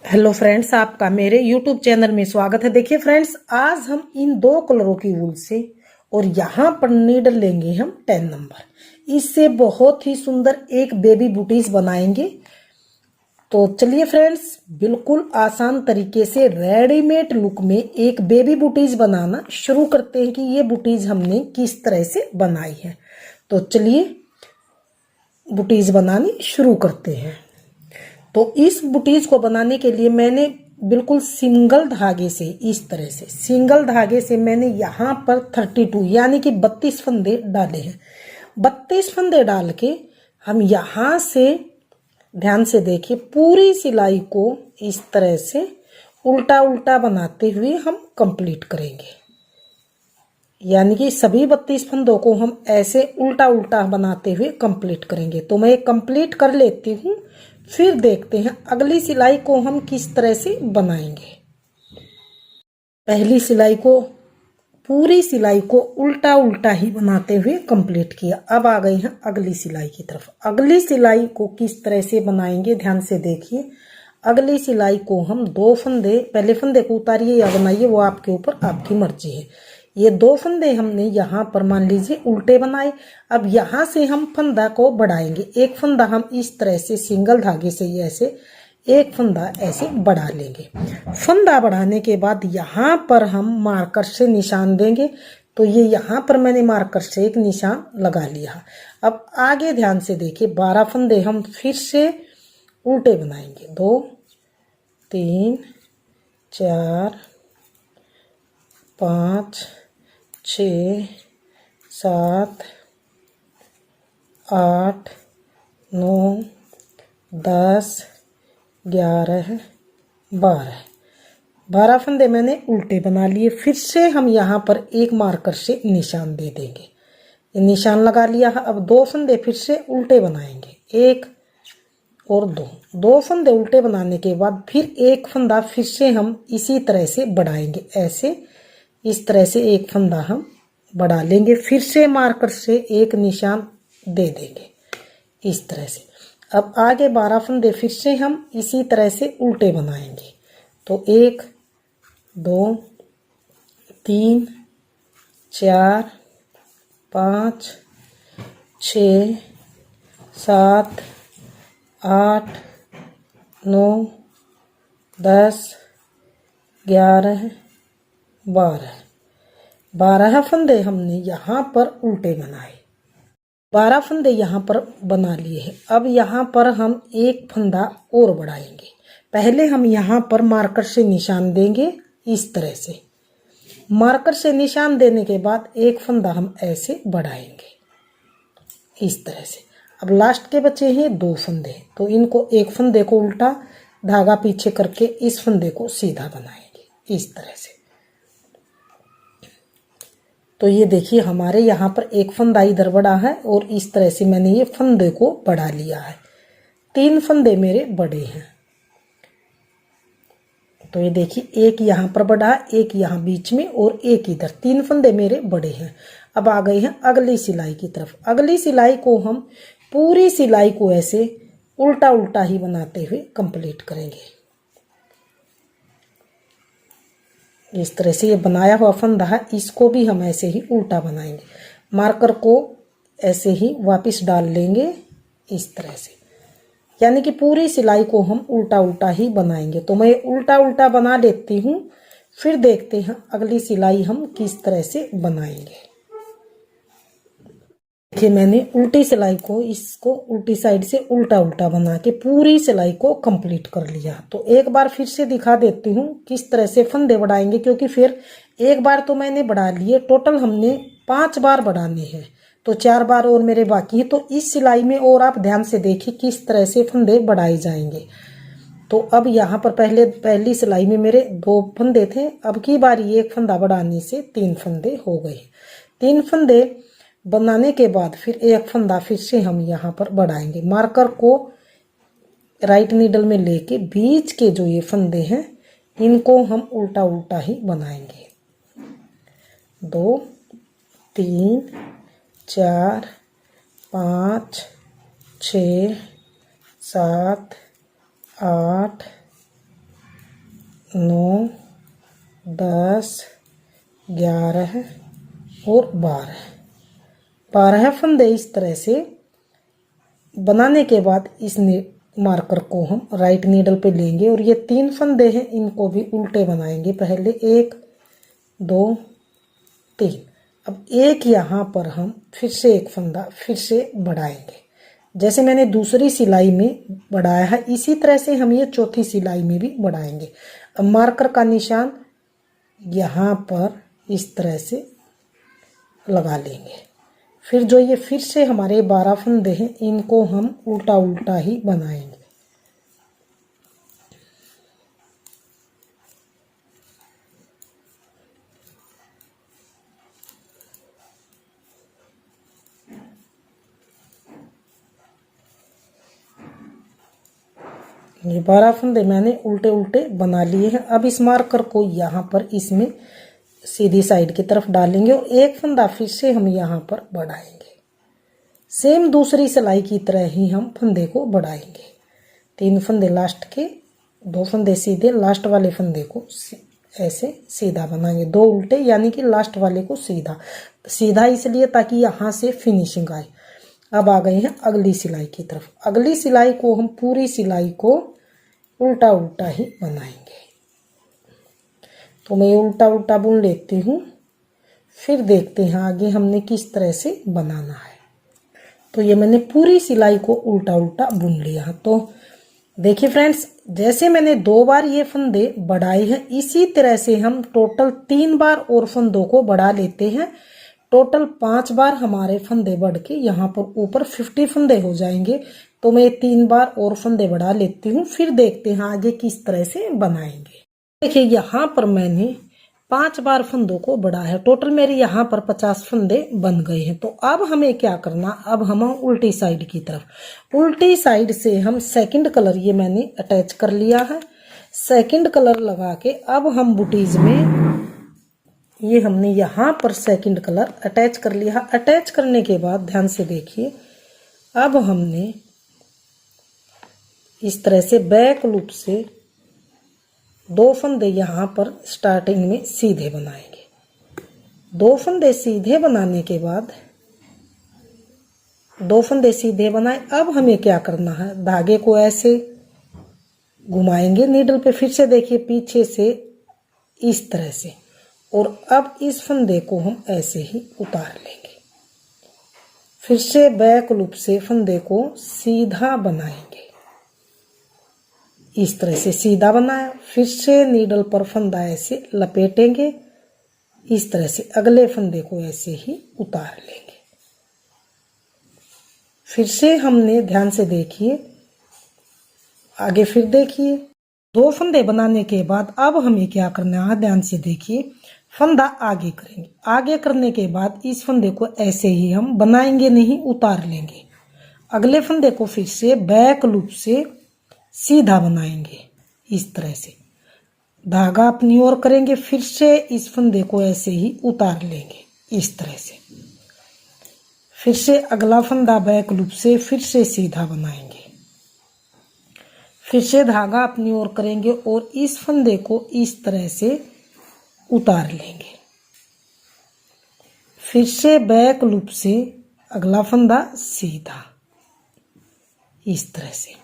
Hello friends, आपका मेरे YouTube channel में स्वागत है। देखिए फ्रेंड्स, आज हम इन दो कलरों की वूल से और यहाँ पर नीडल लेंगे हम 10 नंबर। इससे बहुत ही सुंदर एक बेबी बूटीज बनाएंगे। तो चलिए फ्रेंड्स, बिल्कुल आसान तरीके से रेडीमेड लुक में एक बेबी बूटीज बनाना शुरू करते हैं कि ये बूटीज हमने किस तरह से बनाई है। तो चलिए बूटीज बनानी शुरू करते हैं। तो इस बूटीज को बनाने के लिए मैंने बिल्कुल सिंगल धागे से, इस तरह से सिंगल धागे से मैंने यहाँ पर 32 यानी कि 32 फंदे डाले हैं। 32 फंदे डाल के हम यहाँ से, ध्यान से देखिए, पूरी सिलाई को इस तरह से उल्टा उल्टा बनाते हुए हम कंप्लीट करेंगे। यानी कि सभी 32 फंदों को हम ऐसे उल्टा उल्टा बनाते हुए कंप्लीट करेंगे। तो मैं कंप्लीट कर लेती हूँ, फिर देखते हैं अगली सिलाई को हम किस तरह से बनाएंगे। पहली सिलाई को, पूरी सिलाई को उल्टा उल्टा ही बनाते हुए कंप्लीट किया। अब आ गए हैं अगली सिलाई की तरफ। अगली सिलाई को किस तरह से बनाएंगे, ध्यान से देखिए। अगली सिलाई को हम दो फंदे, पहले फंदे को उतारिए या बनाइए, वो आपके ऊपर, आपकी मर्जी है। ये दो फंदे हमने यहाँ पर मान लीजिए उल्टे बनाए। अब यहाँ से हम फंदा को बढ़ाएंगे। एक फंदा हम इस तरह से सिंगल धागे से ऐसे एक फंदा ऐसे बढ़ा लेंगे। फंदा बढ़ाने के बाद यहाँ पर हम मार्कर से निशान देंगे। तो ये यहाँ पर मैंने मार्कर से एक निशान लगा लिया। अब आगे ध्यान से देखिए, 12 फंदे हम फिर से उल्टे बनाएंगे। 2 3 4 5 6 7 8 9 10 11 12 फंदे मैंने उल्टे बना लिए। फिर से हम यहाँ पर एक मार्कर से निशान दे देंगे। ये निशान लगा लिया है। अब 2 फंदे फिर से उल्टे बनाएंगे, 1 और 2 फंदे उल्टे बनाने के बाद फिर एक फंदा फिर से हम इसी तरह से बढ़ाएंगे। ऐसे इस तरह से एक फंदा हम बढ़ा लेंगे, फिर से मार्कर से एक निशान दे देंगे इस तरह से। अब आगे 12 फंदे फिर से हम इसी तरह से उल्टे बनाएंगे। तो 1 2 3 4 5 6 7 8 9 10 11 12 फंदे हमने यहाँ पर उल्टे बनाए। 12 फंदे यहाँ पर बना लिए हैं। अब यहाँ पर हम एक फंदा और बढ़ाएंगे। पहले हम यहाँ पर मार्कर से निशान देंगे इस तरह से। मार्कर से निशान देने के बाद एक फंदा हम ऐसे बढ़ाएंगे इस तरह से। अब लास्ट के बचे हैं 2 फंदे, तो इनको, एक फंदे को उल्टा धागा पीछे करके इस फंदे को सीधा बनाएंगे इस तरह से। तो ये देखिए, हमारे यहाँ पर एक फंदा इधर बढ़ा है और इस तरह से मैंने ये फंदे को बढ़ा लिया है। 3 फंदे मेरे बड़े हैं। तो ये देखिए, एक यहाँ पर बढ़ा, एक यहाँ बीच में और एक इधर। 3 फंदे मेरे बड़े हैं। अब आ गए हैं अगली सिलाई की तरफ। अगली सिलाई को हम पूरी सिलाई को ऐसे उल्टा उल्टा ही बनाते हुए कंप्लीट करेंगे। इस तरह से ये बनाया हुआ फंदा है, इसको भी हम ऐसे ही उल्टा बनाएंगे। मार्कर को ऐसे ही वापस डाल लेंगे इस तरह से। यानी कि पूरी सिलाई को हम उल्टा उल्टा ही बनाएंगे। तो मैं उल्टा उल्टा बना लेती हूँ, फिर देखते हैं अगली सिलाई हम किस तरह से बनाएंगे। देखिए, मैंने उल्टी सिलाई को, इसको उल्टी साइड से उल्टा उल्टा बना के पूरी सिलाई को कंप्लीट कर लिया। तो एक बार फिर से दिखा देती हूँ किस तरह से फंदे बढ़ाएंगे, क्योंकि फिर एक बार तो मैंने बढ़ा लिए, टोटल हमने 5 बार बढ़ाने हैं, तो 4 बार और मेरे बाकी है। तो इस सिलाई में और आप ध्यान से देखिए किस तरह से फंदे बढ़ाए जाएंगे। तो अब यहाँ पर पहली सिलाई में मेरे 2 फंदे थे, अब की बारी एक फंदा बढ़ाने से 3 फंदे हो गए। 3 फंदे बनाने के बाद फिर एक फंदा फिर से हम यहाँ पर बढ़ाएंगे। मार्कर को राइट नीडल में लेके बीच के जो ये फंदे हैं, इनको हम उल्टा उल्टा ही बनाएंगे। 2 3 4 5 6 7 8 9, 10, 11 और 12 फंदे इस तरह से बनाने के बाद इस मार्कर को हम राइट नीडल पे लेंगे और ये 3 फंदे हैं, इनको भी उल्टे बनाएंगे। पहले 1, 2, 3। अब एक यहाँ पर हम फिर से एक फंदा फिर से बढ़ाएंगे, जैसे मैंने दूसरी सिलाई में बढ़ाया है इसी तरह से हम ये चौथी सिलाई में भी बढ़ाएंगे। अब मार्कर का निशान यहाँ पर इस तरह से लगा लेंगे। फिर जो ये फिर से हमारे 12 फंदे हैं, इनको हम उल्टा उल्टा ही बनाएंगे। ये 12 फंदे मैंने उल्टे उल्टे बना लिए हैं। अब इस मार्कर को यहाँ पर इसमें सीधी साइड की तरफ डालेंगे और एक फंदा फिर से हम यहाँ पर बढ़ाएंगे। सेम दूसरी सिलाई की तरह ही हम फंदे को बढ़ाएंगे। 3 फंदे लास्ट के, 2 फंदे सीधे, लास्ट वाले फंदे को ऐसे सीधा बनाएंगे। 2 उल्टे यानी कि लास्ट वाले को सीधा। सीधा इसलिए ताकि यहाँ से फिनिशिंग आए। अब आ गए हैं अगली सिलाई की तरफ। अगली सिलाई को हम पूरी सिलाई को उल्टा उल्टा ही बनाएंगे। तो मैं उल्टा उल्टा बुन लेती हूँ, फिर देखते हैं आगे हमने किस तरह से बनाना है। तो ये मैंने पूरी सिलाई को उल्टा उल्टा बुन लिया। तो देखिए फ्रेंड्स, जैसे मैंने 2 बार ये फंदे बढ़ाए हैं, इसी तरह से हम टोटल 3 बार और फंदों को बढ़ा लेते हैं। टोटल 5 बार हमारे फंदे बढ़ के यहाँ पर ऊपर 50 फंदे हो जाएंगे। तो मैं 3 बार और फंदे बढ़ा लेती हूँ, फिर देखते हैं आगे किस तरह से बनाएंगे। देखिए यहाँ पर मैंने 5 बार फंदों को बढ़ाया है। टोटल मेरे यहाँ पर 50 फंदे बन गए हैं। तो अब हमें क्या करना, अब हम उल्टी साइड की तरफ, उल्टी साइड से हम सेकंड कलर ये मैंने अटैच कर लिया है। सेकंड कलर लगा के अब हम बुटीज में ये हमने यहाँ पर सेकंड कलर अटैच कर लिया। अटैच करने के बाद ध्यान से देखिए, अब हमने इस तरह से बैक लूप से 2 फंदे यहाँ पर स्टार्टिंग में सीधे बनाएंगे। 2 फंदे सीधे बनाने के बाद 2 फंदे सीधे बनाए। अब हमें क्या करना है, धागे को ऐसे घुमाएंगे नीडल पे, फिर से देखिए पीछे से इस तरह से, और अब इस फंदे को हम ऐसे ही उतार लेंगे। फिर से बैक लूप से फंदे को सीधा बनाएंगे। इस तरह से सीधा बनाया, फिर से नीडल पर फंदा ऐसे लपेटेंगे। इस तरह से अगले फंदे को ऐसे ही उतार लेंगे। फिर से हमने ध्यान से देखिए आगे, फिर देखिए 2 फंदे बनाने के बाद अब हमें क्या करना है, ध्यान से देखिए, फंदा आगे करेंगे। आगे करने के बाद इस फंदे को ऐसे ही हम बनाएंगे नहीं, उतार लेंगे। अगले फंदे को फिर से बैक लूप से सीधा बनाएंगे। इस तरह से धागा अपनी ओर करेंगे, फिर से इस फंदे को ऐसे ही उतार लेंगे। इस तरह से फिर से अगला फंदा बैक लूप से फिर से सीधा बनाएंगे। फिर से धागा अपनी ओर करेंगे और इस फंदे को इस तरह से उतार लेंगे। फिर से बैक लूप से अगला फंदा सीधा, इस तरह से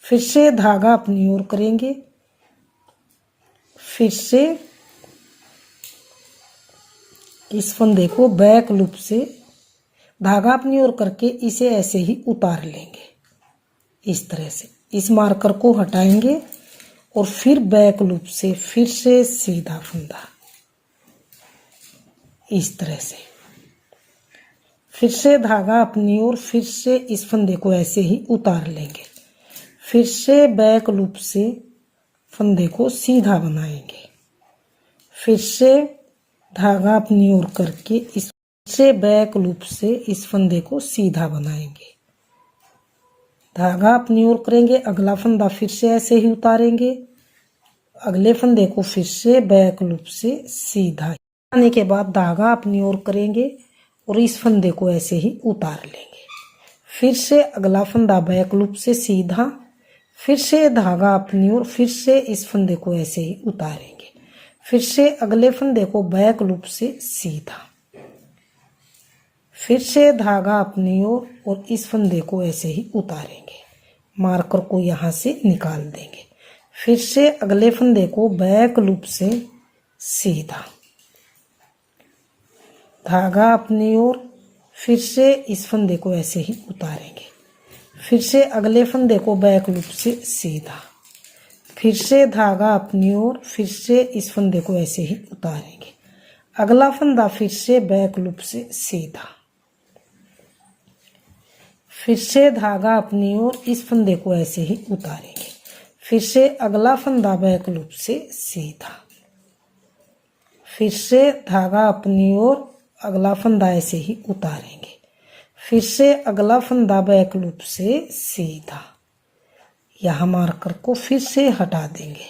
फिर से धागा अपनी ओर करेंगे। फिर से इस फंदे को बैक लूप से धागा अपनी ओर करके इसे ऐसे ही उतार लेंगे। इस तरह से इस मार्कर को हटाएंगे और फिर बैक लूप से फिर से सीधा फंदा, इस तरह से फिर से धागा अपनी ओर, फिर से इस फंदे को ऐसे ही उतार लेंगे। फिर से बैक लूप से फंदे को सीधा बनाएंगे। फिर से धागा अपनी ओर करके इस से बैक लूप से इस फंदे को सीधा बनाएंगे। धागा अपनी ओर करेंगे, अगला फंदा फिर से ऐसे ही उतारेंगे। अगले फंदे को फिर से बैक लूप से सीधा आने के बाद धागा अपनी ओर करेंगे और इस फंदे को ऐसे ही उतार लेंगे। फिर से अगला फंदा बैक लूप से सीधा, फिर से धागा अपनी ओर, फिर से इस फंदे को ऐसे ही उतारेंगे। फिर से अगले फंदे को बैक लूप से सीधा, फिर से धागा अपनी ओर और इस फंदे को ऐसे ही उतारेंगे। मार्कर को यहाँ से निकाल देंगे। फिर से अगले फंदे को बैक लूप से सीधा, धागा अपनी ओर, फिर से इस फंदे को ऐसे ही उतारेंगे। फिर से अगले फंदे को बैक लूप से सीधा, फिर से धागा अपनी ओर, फिर से इस फंदे को ऐसे ही उतारेंगे। अगला फंदा फिर से बैक लूप से सीधा, फिर से धागा अपनी ओर, इस फंदे को ऐसे ही उतारेंगे। फिर से अगला फंदा बैक लूप से सीधा, फिर से धागा अपनी ओर, अगला फंदा ऐसे ही उतारेंगे। फिर से अगला फंदा बैक लूप से सीधा, यहाँ मार्कर को फिर से हटा देंगे।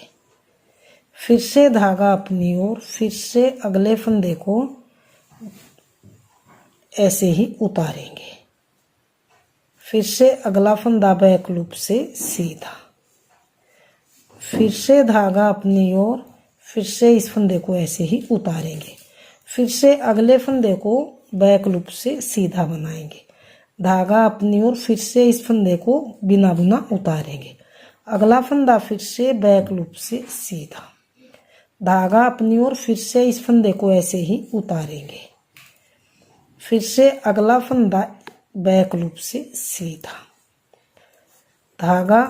फिर से धागा अपनी ओर, फिर से अगले फंदे को ऐसे ही उतारेंगे। फिर से अगला फंदा बैक लूप से सीधा, फिर से धागा अपनी ओर, फिर से इस फंदे को ऐसे ही उतारेंगे। फिर से अगले फंदे को बैक लूप से सीधा बनाएंगे। धागा अपनी ओर, फिर से इस फंदे को बिना बुना उतारेंगे। अगला फंदा फिर से बैक लूप से सीधा, धागा अपनी ओर, फिर से इस फंदे को ऐसे ही उतारेंगे। फिर से अगला फंदा बैक लूप से सीधा, धागा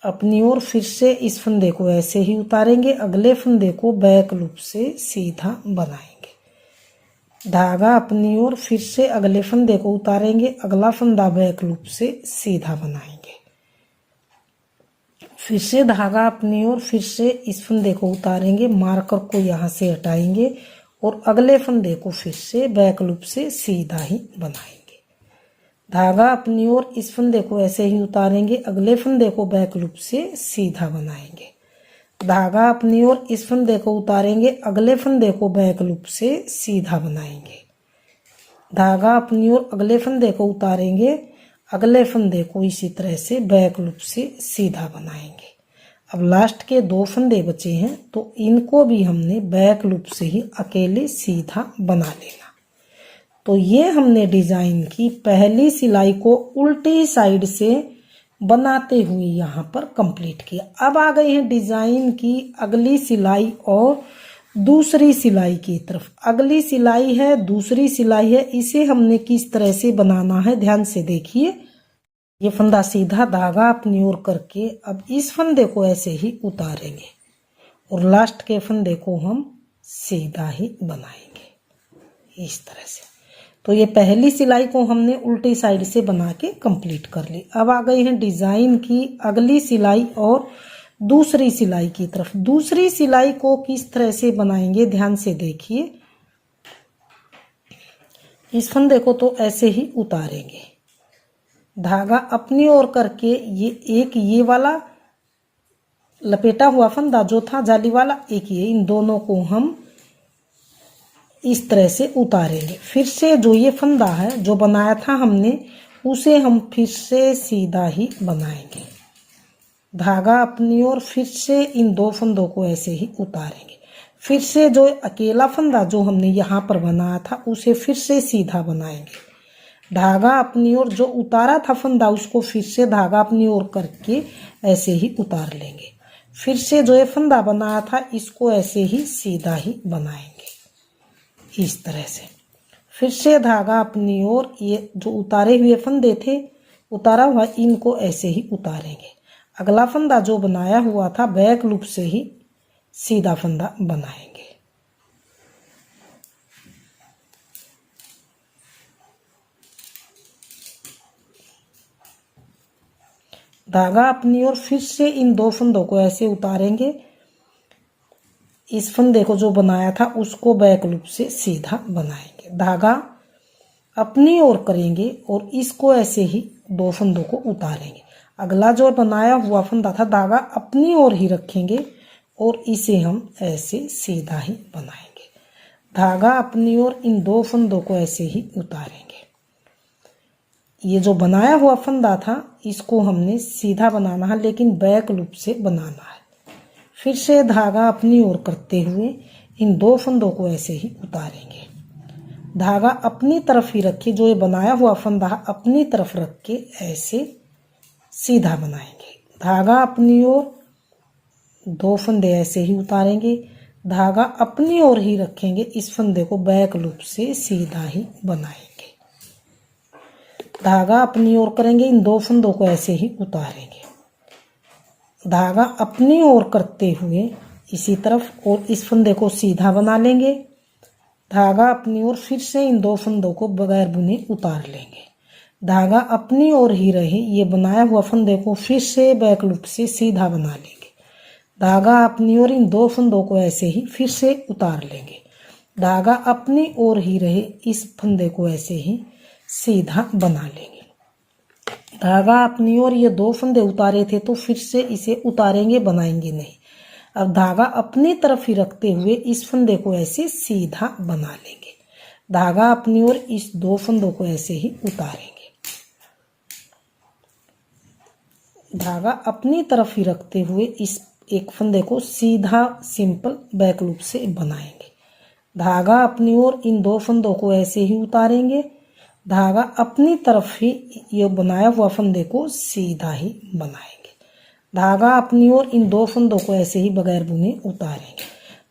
अपनी ओर, फिर से इस फंदे को ऐसे ही उतारेंगे। अगले फंदे को बैक लूप से सीधा बनाएंगे। धागा अपनी ओर, फिर से अगले फंदे को उतारेंगे। अगला फंदा बैक लूप से सीधा बनाएंगे। फिर से धागा अपनी ओर, फिर से इस फंदे को उतारेंगे। मार्कर को यहाँ से हटाएंगे और अगले फंदे को फिर से बैक लूप से सीधा ही बनाएंगे। धागा अपनी ओर, इस फंदे को ऐसे ही उतारेंगे। अगले फंदे को बैक लूप से सीधा बनाएंगे। धागा अपनी ओर, इस फंदे को उतारेंगे। अगले फंदे को बैक लूप से सीधा बनाएंगे। धागा अपनी ओर, अगले फंदे को उतारेंगे। अगले फंदे को इसी तरह से बैक लूप से सीधा बनाएंगे। अब लास्ट के 2 फंदे बचे हैं तो इनको भी हमने बैक लूप से ही अकेले सीधा बना लेना। तो ये हमने डिजाइन की पहली सिलाई को उल्टी साइड से बनाते हुए यहाँ पर कंप्लीट किया। अब आ गए हैं डिजाइन की अगली सिलाई और दूसरी सिलाई की तरफ। अगली सिलाई है, दूसरी सिलाई है, इसे हमने किस तरह से बनाना है ध्यान से देखिए। ये फंदा सीधा, धागा अपनी ओर करके अब इस फंदे को ऐसे ही उतारेंगे और लास्ट के फंदे को हम सीधा ही बनाएंगे इस तरह से। तो ये पहली सिलाई को हमने उल्टी साइड से बना के कंप्लीट कर ली। अब आ गई है डिजाइन की अगली सिलाई और दूसरी सिलाई की तरफ। दूसरी सिलाई को किस तरह से बनाएंगे ध्यान से देखिए। इस फंदे को तो ऐसे ही उतारेंगे, धागा अपनी ओर करके ये वाला लपेटा हुआ फंदा जो था जाली वाला, एक ये, इन दोनों को हम इस तरह से उतारेंगे। फिर से जो ये फंदा है जो बनाया था हमने, उसे हम फिर से सीधा ही बनाएंगे। धागा अपनी ओर, फिर से इन 2 फंदों को ऐसे ही उतारेंगे। फिर से जो अकेला फंदा जो हमने यहाँ पर बनाया था उसे फिर से सीधा बनाएंगे। धागा अपनी ओर, जो उतारा था फंदा उसको फिर से धागा अपनी ओर करके ऐसे ही उतार लेंगे। फिर से जो ये फंदा बनाया था इसको ऐसे ही सीधा ही बनाएंगे इस तरह से। फिर से धागा अपनी ओर, ये जो उतारे हुए फंदे थे उतारा हुआ, इनको ऐसे ही उतारेंगे। अगला फंदा जो बनाया हुआ था बैक लूप से ही सीधा फंदा बनाएंगे। धागा अपनी ओर, फिर से इन 2 फंदों को ऐसे उतारेंगे। इस फंदे को जो बनाया था उसको बैक लूप से सीधा बनाएंगे। धागा अपनी ओर करेंगे और इसको ऐसे ही 2 फंदों को उतारेंगे। अगला जो बनाया हुआ फंदा था धागा अपनी ओर ही रखेंगे और इसे हम ऐसे सीधा ही बनाएंगे। धागा अपनी ओर, इन 2 फंदों को ऐसे ही उतारेंगे। ये जो बनाया हुआ फंदा था इसको हमने सीधा बनाना है, लेकिन बैक लूप से बनाना है। फिर से धागा अपनी ओर करते हुए इन 2 फंदों को ऐसे ही उतारेंगे। धागा अपनी तरफ ही रखिए, जो ये बनाया हुआ फंदा अपनी तरफ रख के ऐसे सीधा बनाएंगे। धागा अपनी ओर, 2 फंदे ऐसे ही उतारेंगे। धागा अपनी ओर ही रखेंगे, इस फंदे को बैक लूप से सीधा ही बनाएंगे। धागा अपनी ओर करेंगे, इन 2 फंदों को ऐसे ही उतारेंगे। धागा अपनी ओर करते हुए इसी तरफ और इस फंदे को सीधा बना लेंगे। धागा अपनी ओर, फिर से इन 2 फंदों को बगैर बुने उतार लेंगे। धागा अपनी ओर ही रहे, ये बनाया हुआ फंदे को फिर से बैक लूप से सीधा बना लेंगे। धागा अपनी ओर, इन 2 फंदों को ऐसे ही फिर से उतार लेंगे। धागा अपनी ओर ही रहे, इस फंदे को ऐसे ही सीधा बना लेंगे। धागा अपनी ओर, ये 2 फंदे उतारे थे तो फिर से इसे उतारेंगे, बनाएंगे नहीं। अब धागा अपनी तरफ ही रखते हुए इस फंदे को ऐसे सीधा बना लेंगे। धागा अपनी ओर, इस 2 फंदों को ऐसे ही उतारेंगे। धागा अपनी तरफ ही रखते हुए इस एक फंदे को सीधा सिंपल बैक लूप से बनाएंगे। धागा अपनी ओर, इन 2 फंदों को ऐसे ही उतारेंगे। धागा अपनी तरफ ही ये बनाया हुआ फंदे को सीधा ही बनाएंगे। धागा अपनी ओर, इन 2 फंदों को ऐसे ही बगैर बुने उतारेंगे।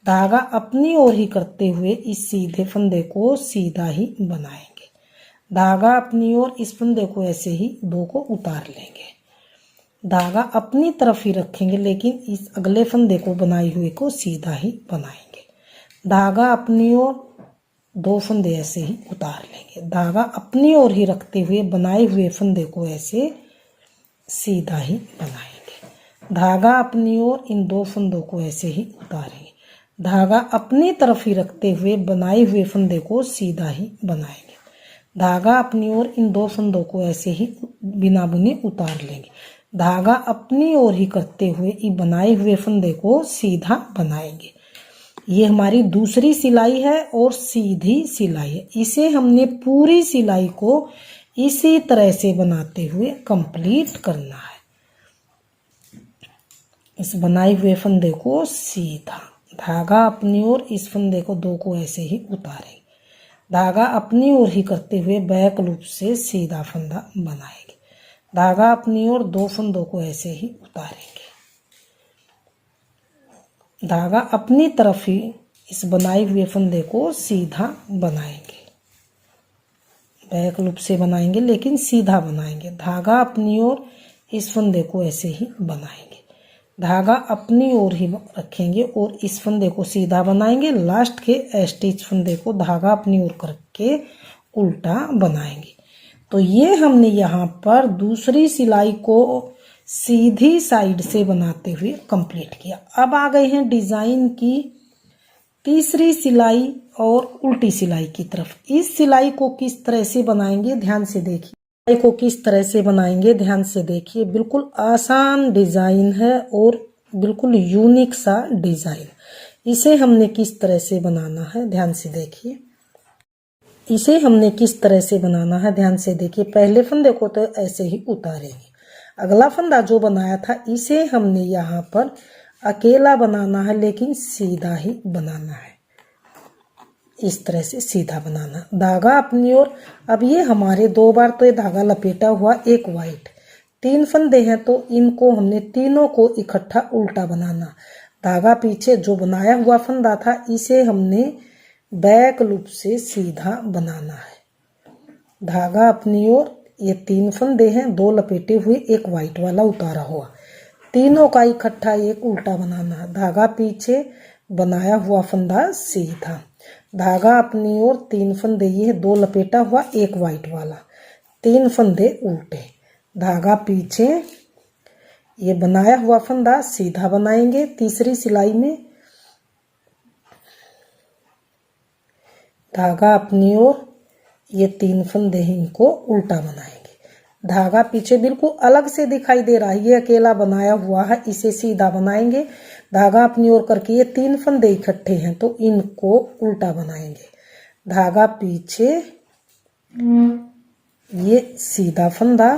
धागा अपनी ओर ही करते हुए इस सीधे फंदे को सीधा ही बनाएंगे। धागा अपनी ओर, इस फंदे को ऐसे ही 2 को उतार लेंगे। धागा अपनी तरफ ही रखेंगे, लेकिन इस अगले फंदे को बनाए हुए को सीधा ही बनाएंगे। धागा अपनी ओर, 2 फंदे ऐसे ही उतार लेंगे। धागा अपनी ओर ही रखते हुए बनाए हुए फंदे को ऐसे सीधा ही बनाएंगे। धागा अपनी ओर, इन 2 फंदों को ऐसे ही उतारेंगे। धागा अपनी तरफ ही रखते हुए बनाए हुए फंदे को सीधा ही बनाएंगे। धागा अपनी ओर, इन 2 फंदों को ऐसे ही बिना बुने उतार लेंगे। धागा अपनी ओर ही करते हुए इस बनाए हुए फंदे को सीधा बनाएंगे। ये हमारी दूसरी सिलाई है और सीधी सिलाई है। इसे हमने पूरी सिलाई को इसी तरह से बनाते हुए कंप्लीट करना है। इस बनाए हुए फंदे को सीधा, धागा अपनी ओर, इस फंदे को 2 को ऐसे ही उतारेंगे। धागा अपनी ओर ही करते हुए बैक लूप से सीधा फंदा बनाएंगे। धागा अपनी ओर, 2 फंदों को ऐसे ही उतारेंगे। धागा अपनी तरफ ही इस बनाए हुए फंदे को सीधा बनाएंगे। बैक लूप से बनाएंगे लेकिन सीधा बनाएंगे। धागा अपनी ओर, इस फंदे को ऐसे ही बनाएंगे। धागा अपनी ओर ही रखेंगे और इस फंदे को सीधा बनाएंगे। लास्ट के स्टिच फंदे को धागा अपनी ओर करके उल्टा बनाएंगे। तो ये हमने यहाँ पर दूसरी सिलाई को सीधी साइड से बनाते हुए कंप्लीट किया। अब आ गए हैं डिजाइन की तीसरी सिलाई और उल्टी सिलाई की तरफ। इस सिलाई को किस तरह से बनाएंगे ध्यान से देखिए। सिलाई को किस तरह से बनाएंगे ध्यान से देखिए। बिल्कुल आसान डिजाइन है और बिल्कुल यूनिक सा डिजाइन। इसे हमने किस तरह से बनाना है ध्यान से देखिए। इसे हमने किस तरह से बनाना है ध्यान से देखिए। पहले फंदे को तो ऐसे ही उतारेंगे। अगला फंदा जो बनाया था इसे हमने यहाँ पर अकेला बनाना है लेकिन सीधा ही बनाना है। इस तरह से सीधा बनाना। धागा अपनी ओर, अब ये हमारे 2 बार तो ये धागा लपेटा हुआ, एक वाइट, 3 फंदे हैं तो इनको हमने तीनों को इकट्ठा उल्टा बनाना। धागा पीछे जो बनाया हुआ फंदा था इसे हमने बैक लूप से सीधा बनाना है। धागा अपनी ओर, ये 3 फंदे हैं, 2 लपेटे हुए, एक वाइट वाला उतारा हुआ, तीनों का इकट्ठा एक उल्टा बनाना है। धागा पीछे, बनाया हुआ फंदा सीधा। धागा अपनी ओर, 3 फंदे, ये 2 लपेटा हुआ, एक वाइट वाला, 3 फंदे उल्टे। धागा पीछे, ये बनाया हुआ फंदा सीधा बनाएंगे तीसरी सिलाई में। धागा अपनी ओर, ये 3 फंदे हैं, इनको उल्टा बनाएंगे। धागा पीछे बिल्कुल अलग से दिखाई दे रहा है, ये अकेला बनाया हुआ है, इसे सीधा बनाएंगे। धागा अपनी ओर करके ये 3 फंदे इकट्ठे हैं तो इनको उल्टा बनाएंगे। धागा पीछे, ये सीधा फंदा,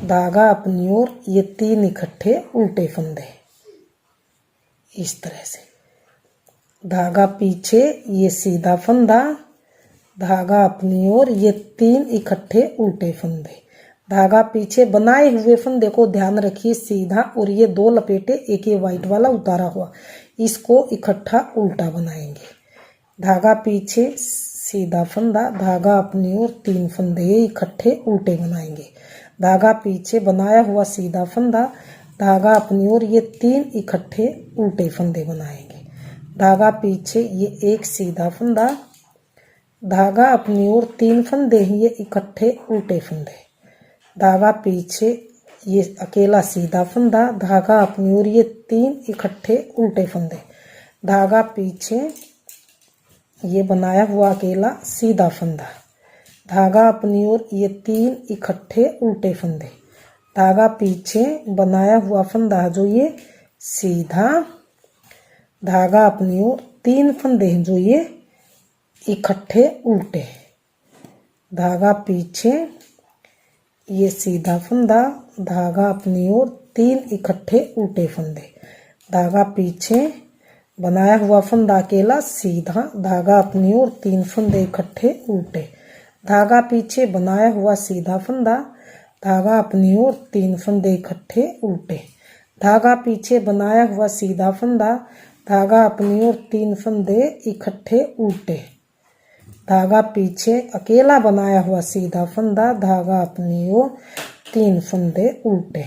धागा अपनी ओर, ये 3 इकट्ठे उल्टे फंदे, इस तरह से धागा पीछे, ये सीधा फंदा, धागा अपनी ओर, ये 3 इकट्ठे उल्टे फंदे, धागा पीछे, बनाए हुए फंदे को ध्यान रखिए सीधा, और ये 2 लपेटे, एक ये व्हाइट वाला उतारा हुआ, इसको इकट्ठा उल्टा बनाएंगे। धागा पीछे, सीधा फंदा, धागा अपनी ओर, 3 फंदे, ये इकट्ठे उल्टे बनाएंगे। धागा पीछे, बनाया हुआ सीधा फंदा, धागा अपनी ओर, ये 3 इकट्ठे उल्टे फंदे बनाएंगे। धागा पीछे, ये एक सीधा फंदा, धागा अपनी ओर, 3 फंदे, ये इकट्ठे उल्टे फंदे, धागा पीछे, ये अकेला सीधा फंदा, धागा अपनी ओर, ये 3 इकट्ठे उल्टे फंदे, धागा पीछे, ये बनाया हुआ अकेला सीधा फंदा, धागा अपनी ओर, ये 3 इकट्ठे उल्टे फंदे, धागा पीछे, बनाया हुआ फंदा जो ये सीधा, धागा अपनी ओर, 3 फंदे जो ये इकट्ठे उल्टे, धागा पीछे, ये सीधा फंदा, धागा अपनी ओर, 3 इकट्ठे उल्टे फंदे, धागा पीछे, बनाया हुआ फंदा अकेला सीधा, धागा अपनी ओर, 3 फंदे इकट्ठे उल्टे, धागा पीछे, बनाया हुआ सीधा फंदा, धागा अपनी ओर, 3 फंदे इकट्ठे उल्टे, धागा पीछे, बनाया हुआ सीधा फंदा, धागा अपनी ओर, 3 फंदे इकट्ठे उल्टे, धागा पीछे, अकेला बनाया हुआ सीधा फंदा, धागा अपनी ओर, 3 फंदे उल्टे,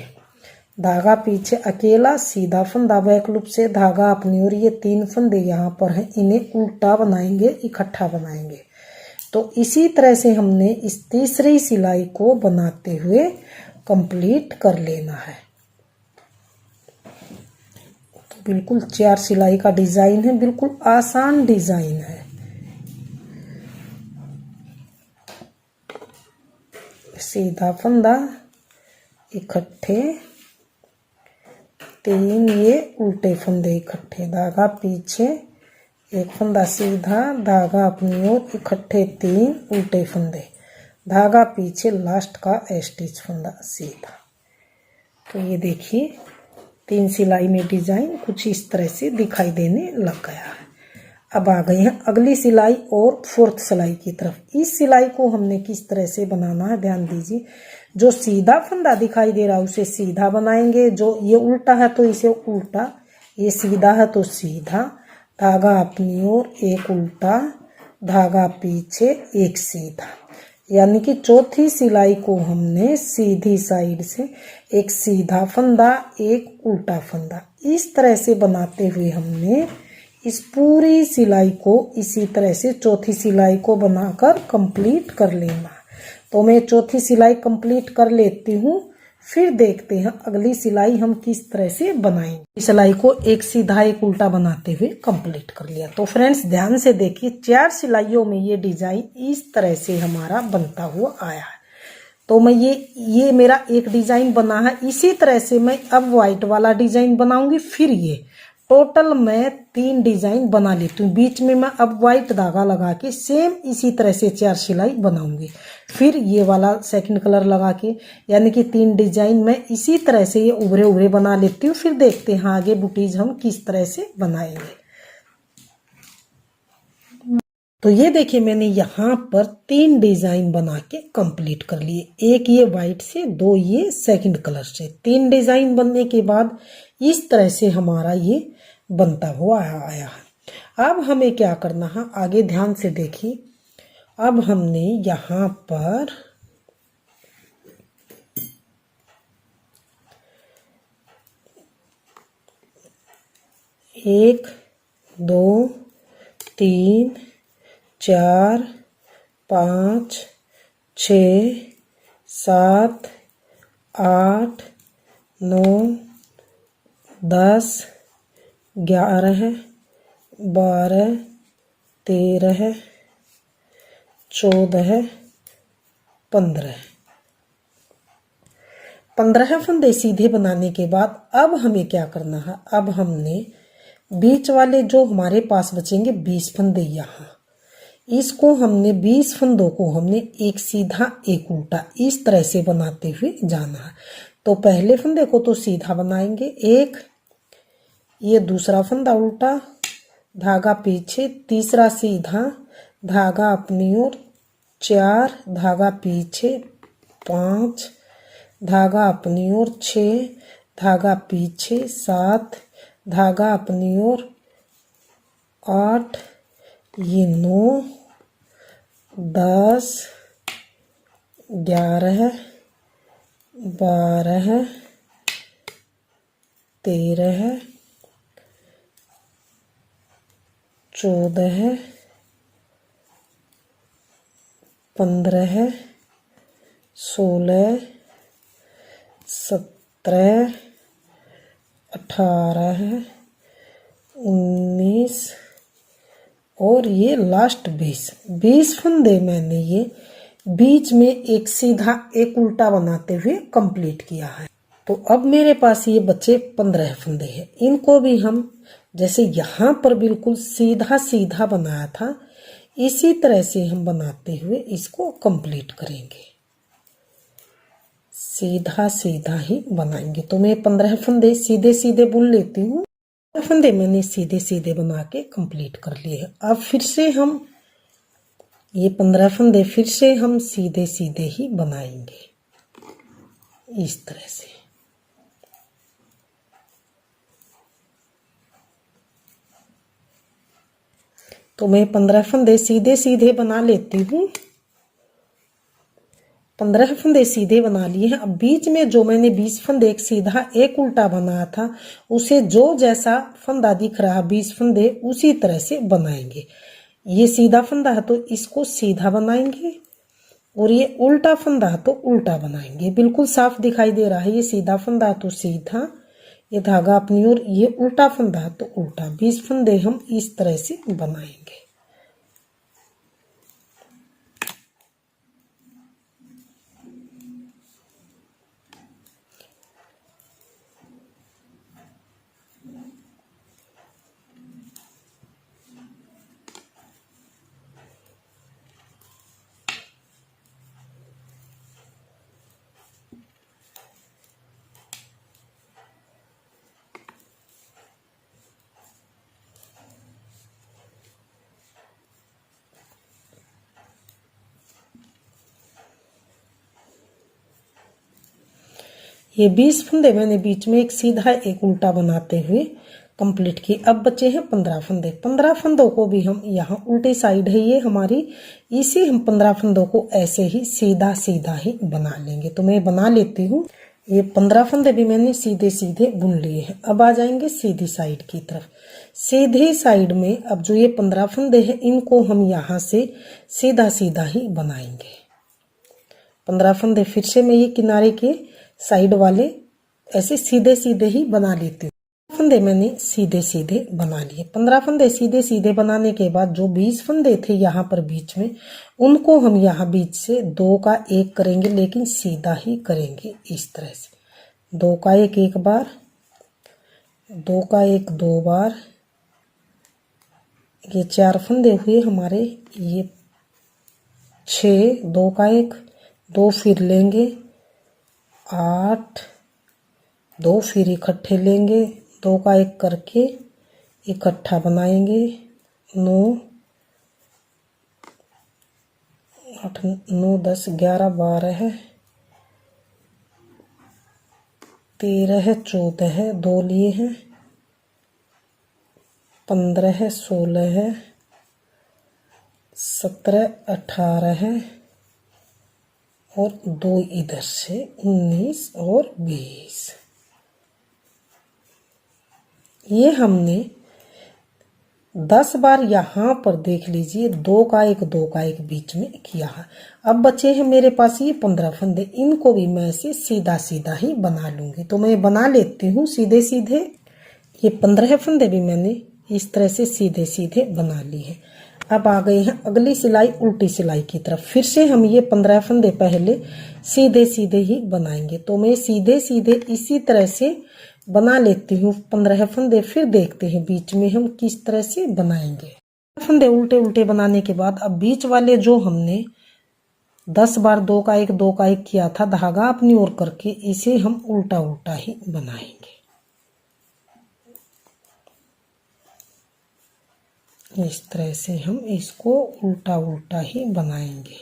धागा पीछे, अकेला सीधा फंदा बैक लूप से, धागा अपनी ओर, ये 3 फंदे यहाँ पर हैं, इन्हें उल्टा बनाएंगे, इकट्ठा बनाएंगे। तो इसी तरह से हमने इस तीसरी सिलाई को बनाते हुए कंप्लीट कर लेना है। तो बिल्कुल 4 सिलाई का डिजाइन है, बिल्कुल आसान डिजाइन है। सीधा फंदा इकट्ठे, 3 ये उल्टे फंदे इकट्ठे, धागा पीछे, एक फंदा सीधा, धागा अपनी ओर, इकट्ठे 3 उल्टे फंदे, धागा पीछे, लास्ट का स्टिच फंदा सीधा। तो ये देखिए 3 सिलाई में डिजाइन कुछ इस तरह से दिखाई देने लग गया है। अब आ गए हैं अगली सिलाई और 4th सिलाई की तरफ। इस सिलाई को हमने किस तरह से बनाना है ध्यान दीजिए। जो सीधा फंदा दिखाई दे रहा है उसे सीधा बनाएंगे, जो ये उल्टा है तो इसे उल्टा, ये सीधा है तो सीधा, धागा अपनी ओर, एक उल्टा, धागा पीछे, एक सीधा, यानी कि चौथी सिलाई को हमने सीधी साइड से एक सीधा फंदा, एक उल्टा फंदा, इस तरह से बनाते हुए हमने इस पूरी सिलाई को इसी तरह से चौथी सिलाई को बनाकर कंप्लीट कर लेना। तो मैं चौथी सिलाई कंप्लीट कर लेती हूँ, फिर देखते हैं अगली सिलाई हम किस तरह से बनाएंगे। सिलाई को एक सीधा एक उल्टा बनाते हुए कंप्लीट कर लिया। तो फ्रेंड्स ध्यान से देखिए 4 सिलाइयों में ये डिजाइन इस तरह से हमारा बनता हुआ आया है। तो मैं ये मेरा एक डिजाइन बना है, इसी तरह से मैं अब व्हाइट वाला डिजाइन बनाऊंगी, फिर ये टोटल मैं 3 डिजाइन बना लेती हूँ। बीच में मैं अब व्हाइट धागा लगा के सेम इसी तरह से 4 सिलाई बनाऊंगी, फिर ये वाला सेकंड कलर लगा के, यानी कि 3 डिजाइन मैं इसी तरह से ये उभरे उभरे बना लेती हूँ। फिर देखते हैं आगे बुटीज हम किस तरह से बनाएंगे। तो ये देखिए मैंने यहाँ पर 3 डिजाइन बना के कंप्लीट कर लिए, एक ये व्हाइट से, 2 ये सेकंड कलर से। 3 डिजाइन बनने के बाद इस तरह से हमारा ये बनता हुआ आया है। अब हमें क्या करना है आगे ध्यान से देखिए। अब हमने यहाँ पर एक, 2, 3, 4, 5, 6, 7, 8, 9, 10, 11, 12, 13, 14, 15 फंदे सीधे बनाने के बाद अब हमें क्या करना है। अब हमने बीच वाले जो हमारे पास बचेंगे 20 फंदे, इसको हमने 20 फंदों को हमने एक सीधा एक उल्टा इस तरह से बनाते हुए जाना है। तो पहले फंदे को तो सीधा बनाएंगे एक, ये दूसरा फंदा उल्टा, धागा पीछे, तीसरा सीधा, धागा अपनी ओर, 4 धागा पीछे, 5 धागा अपनी ओर, 6 धागा पीछे, 7 धागा अपनी ओर, 8 ये 9 10 11 12 13 14 15 16 17 18 19 और ये लास्ट 20 फंदे मैंने ये बीच में एक सीधा एक उल्टा बनाते हुए कंप्लीट किया है। तो अब मेरे पास ये बचे 15 फंदे हैं। इनको भी हम जैसे यहाँ पर बिल्कुल सीधा सीधा बनाया था इसी तरह से हम बनाते हुए इसको कंप्लीट करेंगे। सीधा सीधा ही बनाएंगे। तो मैं 15 फंदे सीधे सीधे बुन लेती हूँ। फंदे मैंने सीधे सीधे बना के कंप्लीट कर लिए हैं। अब फिर से हम ये 15 फंदे फिर से हम सीधे सीधे ही बनाएंगे इस तरह से। तो मैं 15 फंदे सीधे सीधे बना लेती हूँ। 15 फंदे सीधे बना लिए हैं। अब बीच में जो मैंने 20 फंदे एक सीधा एक उल्टा बनाया था उसे जो जैसा फंदा दिख रहा 20 फंदे उसी तरह से बनाएंगे। ये सीधा फंदा है तो इसको सीधा बनाएंगे और ये उल्टा फंदा है तो उल्टा बनाएंगे। बिल्कुल साफ दिखाई दे रहा है। ये सीधा फंदा है तो सीधा, ये धागा अपनी ओर, ये उल्टा फंदा है तो उल्टा। 20 फंदे हम इस तरह से बनाएंगे। ये 20 फंदे मैंने बीच में एक सीधा एक उल्टा बनाते हुए कंप्लीट किए। अब बचे हैं 15 फंदे। 15 फंदों को भी हम यहाँ उल्टी साइड है ये हमारी, इसे हम 15 फंदों को ऐसे ही सीधा सीधा ही बना लेंगे। तो मैं बना लेती हूँ। ये 15 फंदे भी मैंने सीधे सीधे बुन लिए हैं। अब आ जाएंगे सीधी साइड की तरफ। सीधे साइड में अब जो ये 15 फंदे हैं इनको हम यहाँ से सीधा सीधा ही बनाएंगे। 15 फंदे फिर से मैं ये किनारे के साइड वाले ऐसे सीधे सीधे ही बना लेती हूँ। फंदे मैंने सीधे सीधे बना लिए। 15 फंदे सीधे सीधे बनाने के बाद जो 20 फंदे थे यहाँ पर बीच में उनको हम यहाँ बीच से 2 का 1 करेंगे, लेकिन सीधा ही करेंगे इस तरह से। 2 का 1 एक बार, 2 का 1 2 बार। ये 4 फंदे हुए हमारे, ये 6, 2 का 1 2 फिर लेंगे, 8 2 फिर इकट्ठे लेंगे, 2 का 1 करके इकट्ठा बनाएंगे, 9 8 9 10 11 12 13 14 2 लिए हैं, 15 16 17 18 और 2 इधर से 19 और 20। ये हमने 10 बार यहाँ पर देख लीजिए 2 का 1 2 का 1 बीच में किया है। अब बचे हैं मेरे पास ये 15 फंदे। इनको भी मैं ऐसे सीधा सीधा ही बना लूंगी। तो मैं बना लेती हूँ सीधे सीधे। ये 15 फंदे भी मैंने इस तरह से सीधे सीधे बना ली है। अब आ गए हैं अगली सिलाई उल्टी सिलाई की तरफ। फिर से हम ये 15 फंदे पहले सीधे सीधे ही बनाएंगे। तो मैं सीधे सीधे इसी तरह से बना लेती हूँ 15 फंदे। फिर देखते हैं बीच में हम किस तरह से बनाएंगे। फंदे उल्टे उल्टे बनाने के बाद अब बीच वाले जो हमने 10 बार 2 का 1 2 का 1 किया था धागा अपनी ओर करके, इसे हम उल्टा उल्टा ही बनाएंगे। इस तरह से हम इसको उल्टा उल्टा ही बनाएंगे।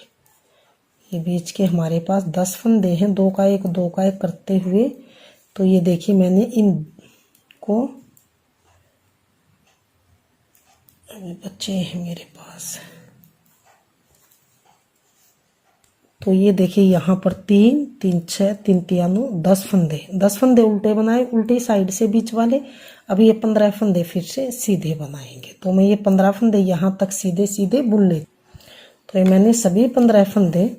ये बीच के हमारे पास 10 फंदे हैं, 2 का 1 2 का 1 करते हुए। तो ये देखिए मैंने इनको, अभी बच्चे हैं मेरे पास, तो ये देखिए यहाँ पर 3 3 6 3 3 9 10 फंदे, 10 फंदे उल्टे बनाए उल्टी साइड से बीच वाले। अब ये 15 फंदे फिर से सीधे बनाएंगे। तो मैं ये 15 फंदे यहाँ तक सीधे सीधे बुन लेती। तो ये मैंने सभी 15 फंदे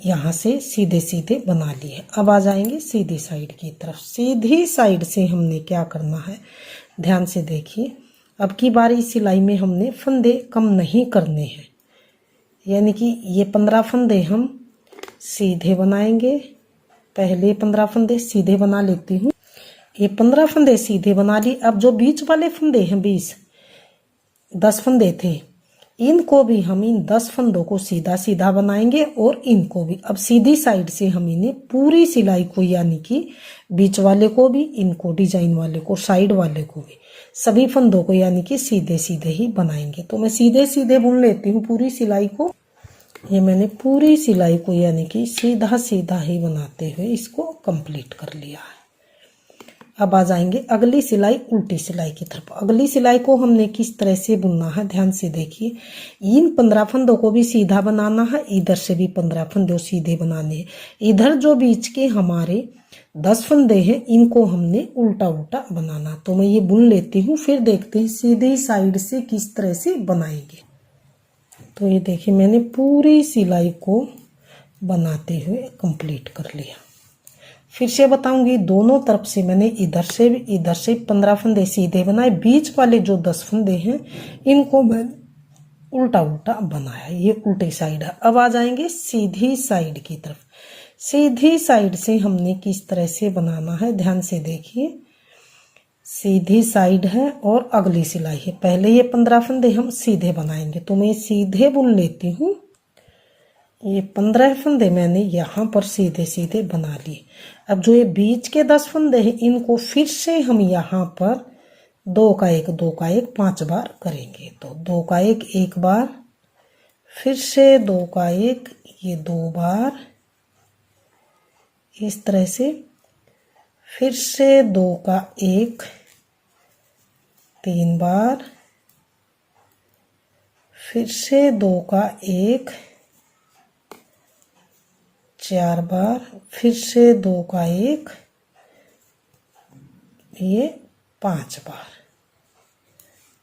यहाँ से सीधे सीधे बना लिए। अब आ जाएंगे सीधी साइड की तरफ। सीधी साइड से हमने क्या करना है, ध्यान से देखिए। अब की बारी सिलाई में हमने फंदे कम नहीं करने हैं, यानी कि ये 15 फंदे हम सीधे बनाएंगे। पहले 15 फंदे सीधे बना लेती हूँ। ये 15 फंदे सीधे बना ली। अब जो बीच वाले फंदे हैं 10 फंदे थे, इनको भी हम इन 10 फंदों को सीधा सीधा बनाएंगे और इनको भी। अब सीधी साइड से हम इन्हें पूरी सिलाई को, यानी कि बीच वाले को भी, इनको डिजाइन वाले को, साइड वाले को भी, सभी फंदों को यानी कि सीधे सीधे ही बनाएंगे। तो मैं सीधे सीधे बुन लेती हूँ पूरी सिलाई को। ये मैंने पूरी सिलाई को यानी कि सीधा सीधा ही बनाते हुए इसको कंप्लीट कर लिया है। अब आ जाएंगे अगली सिलाई, उल्टी सिलाई की तरफ। अगली सिलाई को हमने किस तरह से बुनना है, ध्यान से देखिए। इन 15 फंदों को भी सीधा बनाना है, इधर से भी 15 फंदे सीधे बनाने हैं। इधर जो बीच के हमारे 10 फंदे हैं, इनको हमने उल्टा उल्टा बनाना। तो मैं ये बुन लेती हूँ, फिर देखते हैं सीधी साइड से किस तरह से बनाएंगे। तो ये देखिए मैंने पूरी सिलाई को बनाते हुए कंप्लीट कर लिया। फिर से बताऊंगी, दोनों तरफ से मैंने इधर से 15 फंदे सीधे बनाए। बीच वाले जो 10 फंदे हैं इनको मैं उल्टा उल्टा बनाया, ये उल्टी साइड है। अब आ जाएंगे सीधी साइड की तरफ। सीधी साइड से हमने किस तरह से बनाना है, ध्यान से देखिए। सीधी साइड है और अगली सिलाई है। पहले ये 15 फंदे हम सीधे बनाएंगे, तो मैं सीधे बुन लेती हूँ। ये 15 फंदे मैंने यहाँ पर सीधे सीधे बना लिए। अब जो ये बीच के 10 फंदे हैं, इनको फिर से हम यहाँ पर 2 का 1 2 का 1 5 बार करेंगे। तो 2 का 1 1 बार, फिर से 2 का 1 ये 2 बार, इस तरह से, फिर से 2 का 1 3 बार, फिर से 2 का 1 4 बार, फिर से 2 का 1 ये 5 बार।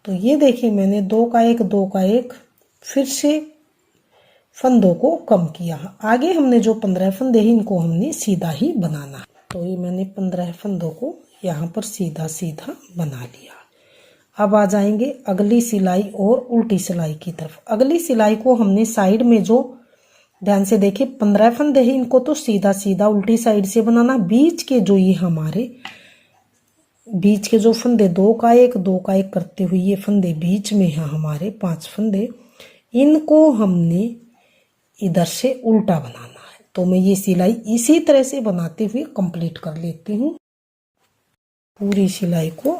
तो ये देखिए मैंने 2 का 1 2 का 1 फिर से फंदों को कम किया। आगे हमने जो 15 फंदे हैं इनको हमने सीधा ही बनाना। तो ये मैंने 15 फंदों को यहाँ पर सीधा सीधा बना लिया। अब आ जाएंगे अगली सिलाई और उल्टी सिलाई की तरफ। अगली सिलाई को हमने साइड में जो, ध्यान से देखिए 15 फंदे हैं, इनको तो सीधा सीधा उल्टी साइड से बनाना। बीच के जो ये हमारे बीच के जो फंदे 2 का 1 2 का 1 करते हुए ये फंदे बीच में हैं हमारे 5 फंदे, इनको हमने इधर से उल्टा बनाना है। तो मैं ये सिलाई इसी तरह से बनाते हुए कंप्लीट कर लेती हूँ। पूरी सिलाई को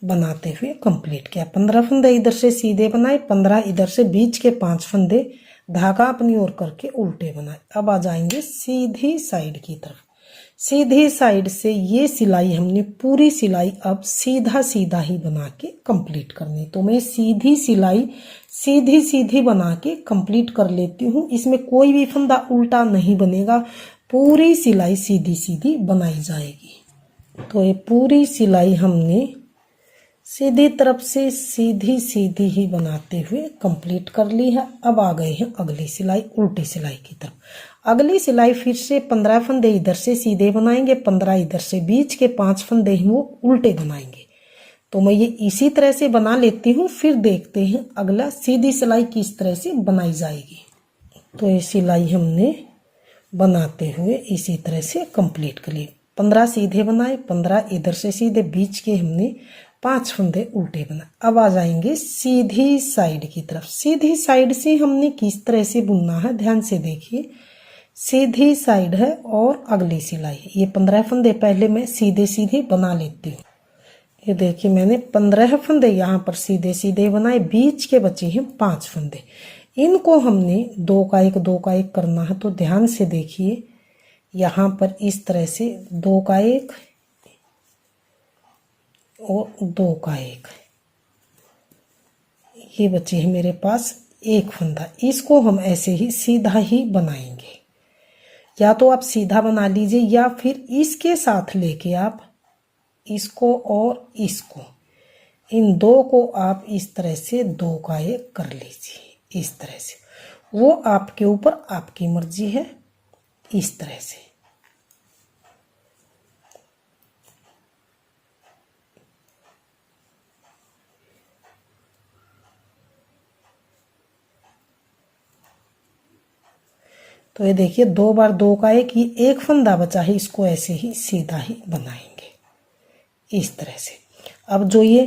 बनाते हुए कंप्लीट किया। 15 फंदे इधर से सीधे बनाए, 15 इधर से, बीच के 5 फंदे धागा अपनी ओर करके उल्टे बनाए। अब आ जाएंगे सीधी साइड की तरफ। सीधी साइड से ये सिलाई हमने पूरी सिलाई अब सीधा सीधा ही बना के कंप्लीट करनी। तो मैं सीधी सिलाई सीधी सीधी बना के कंप्लीट कर लेती हूँ। इसमें कोई भी फंदा उल्टा नहीं बनेगा, पूरी सिलाई सीधी सीधी बनाई जाएगी। तो ये पूरी सिलाई हमने सीधी तरफ से सीधी सीधी ही बनाते हुए कंप्लीट कर ली है। अब आ गए हैं अगली सिलाई, उल्टी सिलाई की तरफ। अगली सिलाई फिर से 15 फंदे इधर से सीधे बनाएंगे, 15 इधर से, बीच के 5 फंदे हैं वो उल्टे बनाएंगे। तो मैं ये इसी तरह से बना लेती हूँ। फिर देखते हैं अगला सीधी सिलाई किस तरह से बनाई जाएगी। तो ये सिलाई हमने बनाते हुए इसी तरह से कंप्लीट कर ली। 15 सीधे बनाए, 15 इधर से सीधे, बीच के हमने 5 फंदे उल्टे बना। अब आ जाएंगे सीधी साइड की तरफ। सीधी साइड से हमने किस तरह से बुनना है, ध्यान से देखिए। सीधी साइड है और अगली सिलाई है। ये 15 फंदे पहले मैं सीधे सीधे बना लेती हूँ। ये देखिए मैंने 15 फंदे यहाँ पर सीधे सीधे बनाए, बीच के बचे हैं 5 फंदे। इनको हमने 2 का 1 2 का 1 करना है। तो ध्यान से देखिए, यहाँ पर इस तरह से 2 का 1 और 2 का 1, ये बचे हैं मेरे पास 1 फंदा। इसको हम ऐसे ही सीधा ही बनाएंगे। या तो आप सीधा बना लीजिए या फिर इसके साथ लेके आप इसको और इसको, इन 2 को आप इस तरह से 2 का 1 कर लीजिए। इस तरह से, वो आपके ऊपर, आपकी मर्जी है। इस तरह से तो ये देखिए 2 बार 2 का 1, ये 1 फंदा बचा है, इसको ऐसे ही सीधा ही बनाएंगे इस तरह से। अब जो ये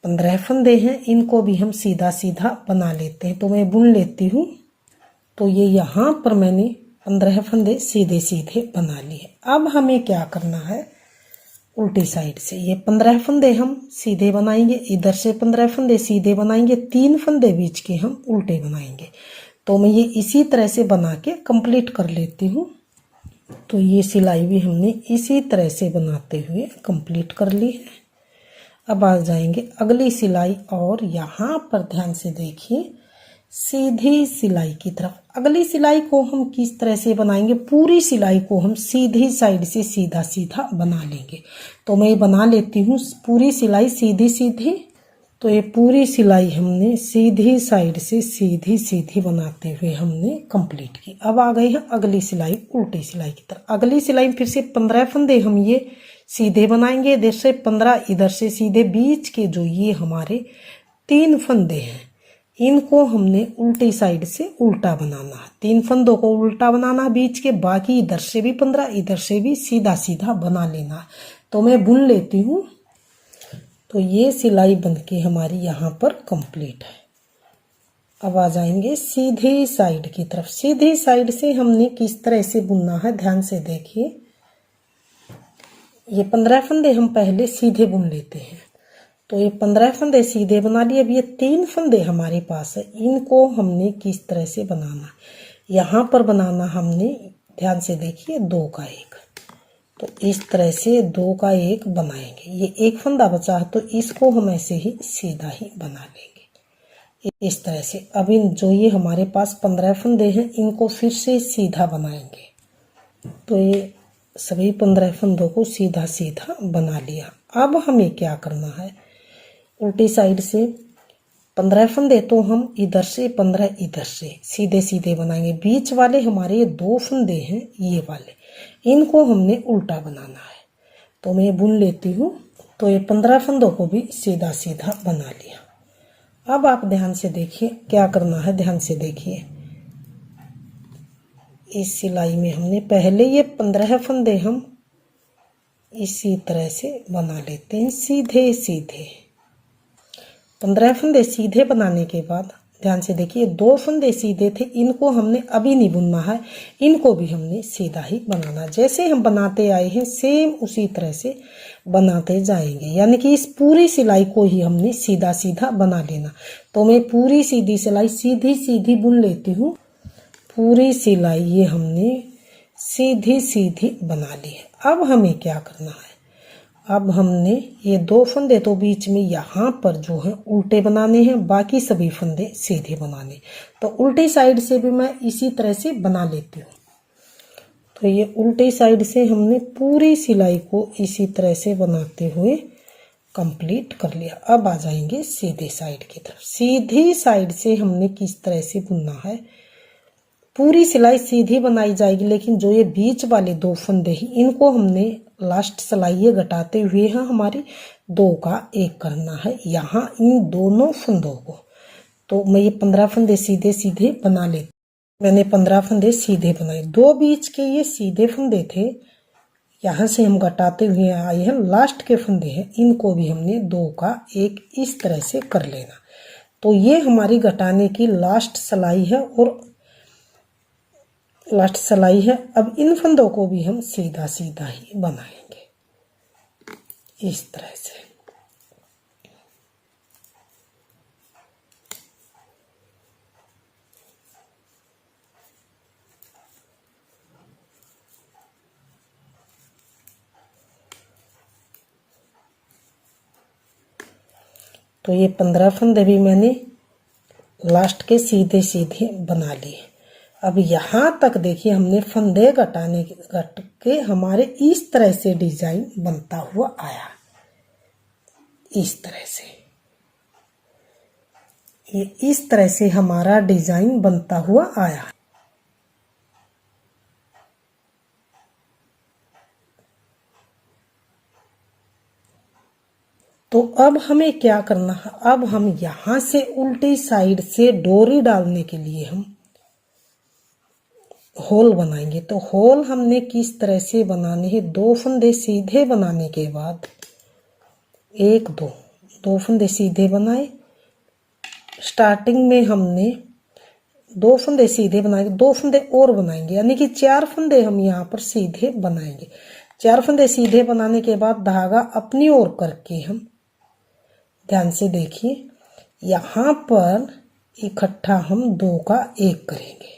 15 फंदे हैं इनको भी हम सीधा सीधा बना लेते हैं। तो मैं बुन लेती हूँ। तो ये यहाँ पर मैंने 15 फंदे सीधे सीधे बना लिए। अब हमें क्या करना है, उल्टी साइड से ये 15 फंदे हम सीधे बनाएंगे, इधर से 15 फंदे सीधे बनाएंगे, 3 फंदे बीच के हम उल्टे बनाएंगे। तो मैं ये इसी तरह से बना के कंप्लीट कर लेती हूँ। तो ये सिलाई भी हमने इसी तरह से बनाते हुए कंप्लीट कर ली है। अब आ जाएंगे अगली सिलाई और यहाँ पर ध्यान से देखिए, सीधी सिलाई की तरफ। अगली सिलाई को हम किस तरह से बनाएंगे, पूरी सिलाई को हम सीधी साइड से सीधा सीधा बना लेंगे। तो मैं बना लेती हूँ पूरी सिलाई सीधी सीधी। तो ये पूरी सिलाई हमने सीधी साइड से सीधी सीधी बनाते हुए हमने कंप्लीट की। अब आ गए हैं अगली सिलाई, उल्टी सिलाई की तरफ। अगली सिलाई फिर से 15 फंदे हम ये सीधे बनाएंगे, इधर से 15, इधर से सीधे। बीच के जो ये हमारे 3 फंदे हैं इनको हमने उल्टी साइड से उल्टा बनाना है। 3 फंदों को उल्टा बनाना है बीच के, बाकी इधर से भी 15, इधर से भी सीधा सीधा बना लेना है। तो मैं बुन लेती हूँ। तो ये सिलाई बनके हमारी यहाँ पर कंप्लीट है। अब आ जाएंगे सीधी साइड की तरफ। सीधी साइड से हमने किस तरह से बुनना है, ध्यान से देखिए। ये 15 फंदे हम पहले सीधे बुन लेते हैं। तो ये 15 फंदे सीधे बना लिए। अब ये 3 फंदे हमारे पास है, इनको हमने किस तरह से बनाना, यहाँ पर बनाना हमने, ध्यान से देखिए, 2 का 1। तो इस तरह से 2 का 1 बनाएंगे। ये 1 फंदा बचा है तो इसको हम ऐसे ही सीधा ही बना लेंगे इस तरह से। अब इन जो ये हमारे पास 15 फंदे हैं इनको फिर से सीधा बनाएंगे। तो ये सभी 15 फंदों को सीधा सीधा बना लिया। अब हमें क्या करना है, उल्टी साइड से 15 फंदे तो हम इधर से 15 इधर से सीधे सीधे बनाएंगे। बीच वाले हमारे ये 2 फंदे हैं, ये वाले, इनको हमने उल्टा बनाना है। तो मैं बुन लेती हूँ। तो ये 15 फंदों को भी सीधा सीधा बना लिया। अब आप ध्यान से देखिए क्या करना है, ध्यान से देखिए। इस सिलाई में हमने पहले ये 15 फंदे हम इसी तरह से बना लेते हैं सीधे सीधे। 15 फंदे सीधे बनाने के बाद ध्यान से देखिए, 2 फंदे सीधे थे, इनको हमने अभी नहीं बुनना है, इनको भी हमने सीधा ही बनाना। जैसे हम बनाते आए हैं सेम उसी तरह से बनाते जाएंगे, यानी कि इस पूरी सिलाई को ही हमने सीधा सीधा बना लेना। तो मैं पूरी सीधी सिलाई सीधी सीधी बुन लेती हूँ। पूरी सिलाई ये हमने सीधी सीधी बना ली है। अब हमें क्या करना है, अब हमने ये 2 फंदे तो बीच में यहाँ पर जो है उल्टे बनाने हैं, बाकी सभी फंदे सीधे बनाने। तो उल्टी साइड से भी मैं इसी तरह से बना लेती हूँ। तो ये उल्टी साइड से हमने पूरी सिलाई को इसी तरह से बनाते हुए कंप्लीट कर लिया। अब आ जाएंगे सीधी साइड की तरफ। सीधी साइड से हमने किस तरह से बुनना है, पूरी सिलाई सीधी बनाई जाएगी, लेकिन जो ये बीच वाले 2 फंदे हैं इनको हमने लास्ट सिलाई ये घटाते हुए हैं हमारी 2 का 1 करना है यहाँ इन दोनों फंदों को। तो मैं ये 15 फंदे सीधे सीधे बना लेती। मैंने 15 फंदे सीधे बनाए, 2 बीच के ये सीधे फंदे थे, यहाँ से हम घटाते हुए आए हैं, लास्ट के फंदे हैं, इनको भी हमने 2 का 1 इस तरह से कर लेना। तो ये हमारी घटाने की लास्ट सिलाई है और लास्ट सिलाई है। अब इन फंदों को भी हम सीधा सीधा ही बनाएंगे इस तरह से। तो ये 15 फंदे भी मैंने लास्ट के सीधे सीधे बना लिए। अब यहाँ तक देखिए हमने फंदे घट के हमारे इस तरह से डिजाइन बनता हुआ आया, इस तरह से। ये इस तरह से हमारा डिजाइन बनता हुआ आया। तो अब हमें क्या करना है, अब हम यहाँ से उल्टी साइड से डोरी डालने के लिए हम होल बनाएंगे। तो होल हमने किस तरह से बनाने हैं, 2 फंदे सीधे बनाने के बाद 1 2 फंदे सीधे बनाए। स्टार्टिंग में हमने 2 फंदे सीधे बनाएंगे, 2 फंदे और बनाएंगे, यानी कि 4 फंदे हम यहाँ पर सीधे बनाएंगे। 4 फंदे सीधे बनाने के बाद धागा अपनी ओर करके हम ध्यान से देखिए, यहाँ पर इकट्ठा हम 2 का 1 करेंगे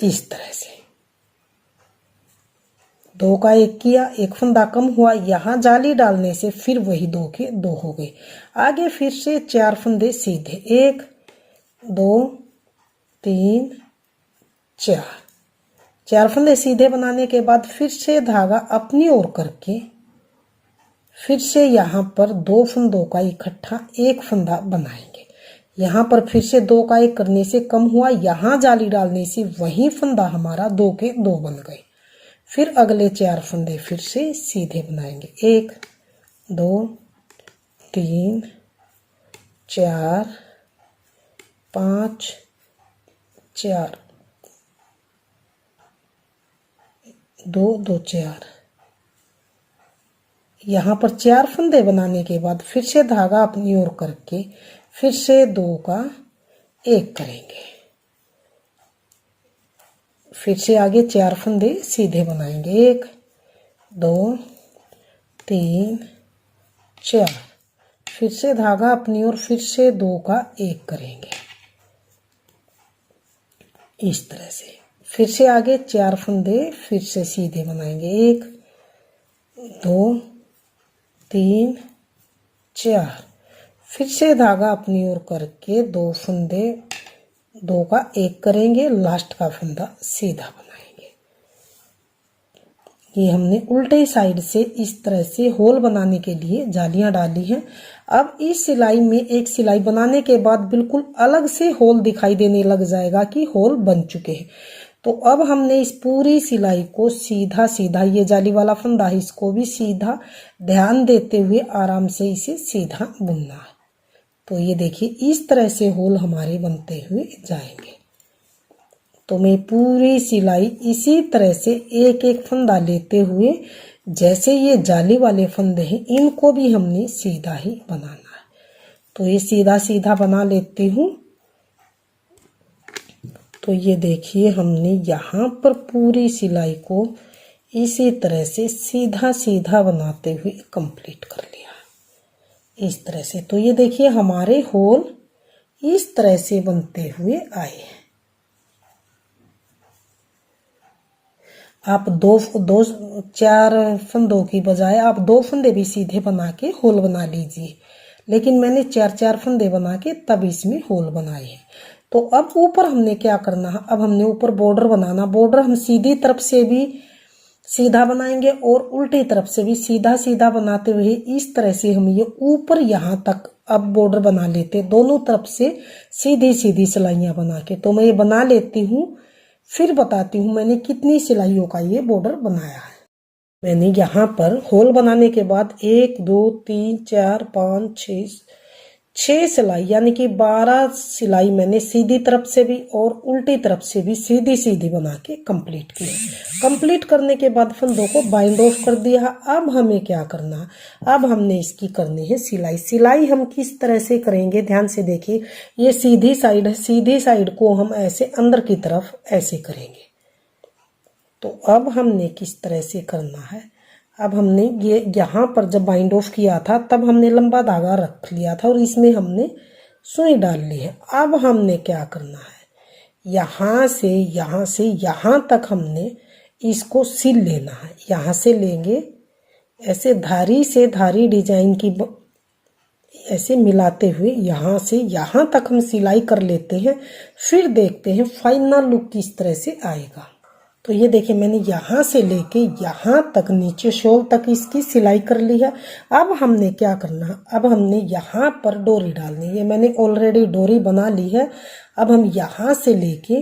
इस तरह से। 2 का 1 किया, 1 फंदा कम हुआ, यहाँ जाली डालने से फिर वही 2 के 2 हो गए। आगे फिर से 4 फंदे सीधे, 1 2 3 4। 4 फंदे सीधे बनाने के बाद फिर से धागा अपनी ओर करके फिर से यहाँ पर 2 फंदों का इकट्ठा 1 फंदा बनाएंगे। यहाँ पर फिर से 2 का 1 करने से कम हुआ, यहाँ जाली डालने से वही फंदा हमारा 2 के 2 बन गए। फिर अगले 4 फंदे फिर से सीधे बनाएंगे, 1 2 3 4 5 4 2 2 4। यहाँ पर 4 फंदे बनाने के बाद फिर से धागा अपनी ओर करके फिर से 2 का 1 करेंगे। फिर से आगे 4 फंदे सीधे बनाएंगे, 1 2 3 4। फिर से धागा अपनी ओर फिर से 2 का 1 करेंगे इस तरह से। फिर से आगे 4 फंदे फिर से सीधे बनाएंगे, 1 2 3 4। फिर से धागा अपनी ओर करके 2 फंदे 2 का 1 करेंगे, लास्ट का फंदा सीधा बनाएंगे। ये हमने उल्टे साइड से इस तरह से होल बनाने के लिए जालियां डाली हैं। अब इस सिलाई में एक सिलाई बनाने के बाद बिल्कुल अलग से होल दिखाई देने लग जाएगा कि होल बन चुके हैं। तो अब हमने इस पूरी सिलाई को सीधा सीधा, ये जाली वाला फंदा है, इसको भी सीधा ध्यान देते हुए आराम से इसे सीधा बुनना है। तो ये देखिए इस तरह से होल हमारे बनते हुए जाएंगे। तो मैं पूरी सिलाई इसी तरह से एक एक फंदा लेते हुए, जैसे ये जाली वाले फंदे हैं, इनको भी हमने सीधा ही बनाना है। तो ये सीधा सीधा बना लेती हूँ। तो ये देखिए हमने यहाँ पर पूरी सिलाई को इसी तरह से सीधा सीधा बनाते हुए कंप्लीट कर लिया इस तरह से। तो ये देखिए हमारे होल इस तरह से बनते हुए आए हैं। आप 4 फंदों की बजाय आप 2 फंदे भी सीधे बना के होल बना लीजिए, लेकिन मैंने 4 फंदे बना के तब इसमें होल बनाए हैं। तो अब ऊपर हमने क्या करना है, अब हमने ऊपर बॉर्डर बनाना। बॉर्डर हम सीधी तरफ से भी सीधा बनाएंगे और उल्टी तरफ से भी सीधा सीधा बनाते हुए इस तरह से हम ये ऊपर यहाँ तक अब बॉर्डर बना लेते, दोनों तरफ से सीधी सीधी सिलाइयाँ बना के। तो मैं ये बना लेती हूँ, फिर बताती हूँ मैंने कितनी सिलाइयों का ये बॉर्डर बनाया है। मैंने यहाँ पर होल बनाने के बाद 1 2 3 4 5 6 6 सिलाई यानी कि 12 सिलाई मैंने सीधी तरफ से भी और उल्टी तरफ से भी सीधी सीधी बना के कंप्लीट की। कंप्लीट करने के बाद फंदों को बाइंड ऑफ कर दिया। अब हमें क्या करना है, अब हमने इसकी करनी है सिलाई। सिलाई हम किस तरह से करेंगे, ध्यान से देखिए। ये सीधी साइड है, सीधी साइड को हम ऐसे अंदर की तरफ ऐसे करेंगे। तो अब हमने किस तरह से करना है, अब हमने ये यहाँ पर जब बाइंड ऑफ किया था तब हमने लंबा धागा रख लिया था और इसमें हमने सुई डाल ली है। अब हमने क्या करना है, यहाँ से यहाँ तक हमने इसको सिल लेना है। यहाँ से लेंगे ऐसे धारी से धारी डिजाइन की ऐसे मिलाते हुए यहाँ से यहाँ तक हम सिलाई कर लेते हैं। फिर देखते हैं फाइनल लुक किस तरह से आएगा। तो ये देखिए मैंने यहाँ से लेके यहाँ तक नीचे शोल तक इसकी सिलाई कर ली है। अब हमने क्या करना है, अब हमने यहाँ पर डोरी डालनी है। ये मैंने ऑलरेडी डोरी बना ली है। अब हम यहाँ से लेके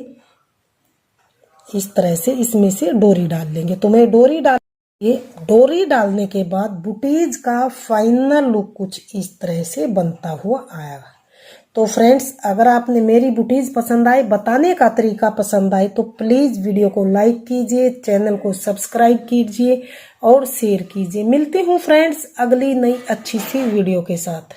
इस तरह से इसमें से डोरी डाल लेंगे। तो मैं डोरी डालने के बाद बुटीज का फाइनल लुक कुछ इस तरह से बनता हुआ आएगा। तो फ्रेंड्स, अगर आपने मेरी बुटीज पसंद आए, बताने का तरीका पसंद आए, तो प्लीज वीडियो को लाइक कीजिए, चैनल को सब्सक्राइब कीजिए और शेयर कीजिए। मिलती हूँ फ्रेंड्स अगली नई अच्छी सी वीडियो के साथ।